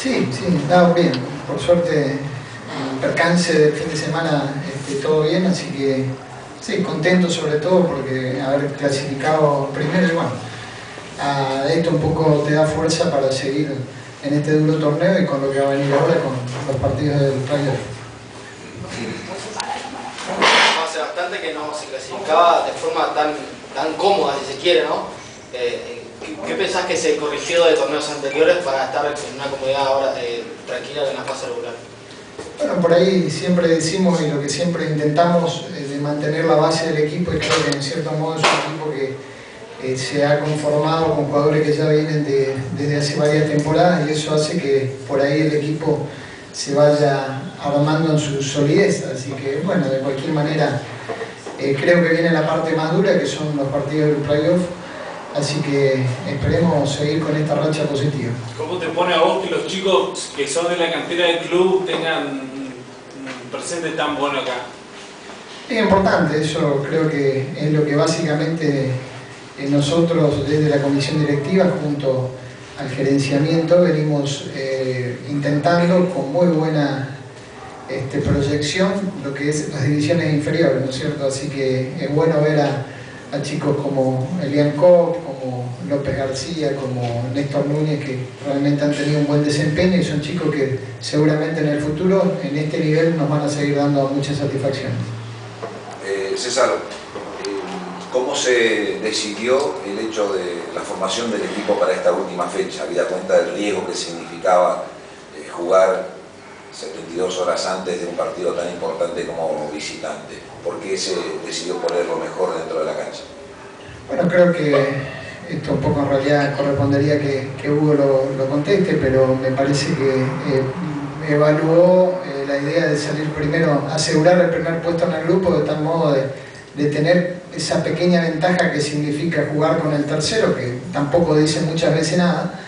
Sí, está bien. Por suerte, el percance del fin de semana todo bien, así que sí, contento sobre todo porque haber clasificado primero y bueno, esto un poco te da fuerza para seguir en este duro torneo y con lo que va a venir ahora con los partidos del playoff. Hace bastante que no se clasificaba de forma tan cómoda, si se quiere, ¿no? ¿Qué pensás que se corrigió de torneos anteriores para estar en una comodidad ahora tranquila en la fase regular? Bueno, por ahí siempre decimos y lo que siempre intentamos es de mantener la base del equipo, y creo que en cierto modo es un equipo que se ha conformado con jugadores que ya vienen desde hace varias temporadas, y eso hace que por ahí el equipo se vaya armando en su solidez. Así que bueno, de cualquier manera creo que viene la parte más dura, que son los partidos del playoff, así que esperemos seguir con esta racha positiva. ¿Cómo te pone a vos que los chicos que son de la cantera del club tengan un presente tan bueno acá? Es importante, eso creo que es lo que básicamente nosotros desde la comisión directiva junto al gerenciamiento venimos intentando con muy buena proyección lo que es las divisiones inferiores, ¿no es cierto? Así que es bueno ver a chicos como Elian Koch, como López García, como Néstor Núñez, que realmente han tenido un buen desempeño y son chicos que seguramente en el futuro, en este nivel, nos van a seguir dando muchas satisfacciones. César, ¿cómo se decidió el hecho de la formación del equipo para esta última fecha, habida cuenta del riesgo que significaba jugar 72 horas antes de un partido tan importante como visitante? ¿Por qué se decidió poner lo mejor dentro de la cancha? Bueno, creo que esto un poco en realidad correspondería que Hugo lo conteste, pero me parece que evaluó la idea de salir primero, asegurar el primer puesto en el grupo, de tal modo de tener esa pequeña ventaja que significa jugar con el tercero, que tampoco dice muchas veces nada,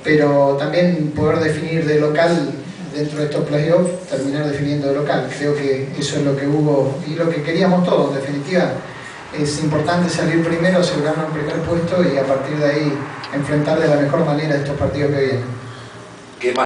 pero también poder definir de local dentro de estos playoffs, terminar definiendo de local. Creo que eso es lo que hubo y lo que queríamos todos. En definitiva, es importante salir primero, asegurarnos el primer puesto y a partir de ahí enfrentar de la mejor manera estos partidos que vienen.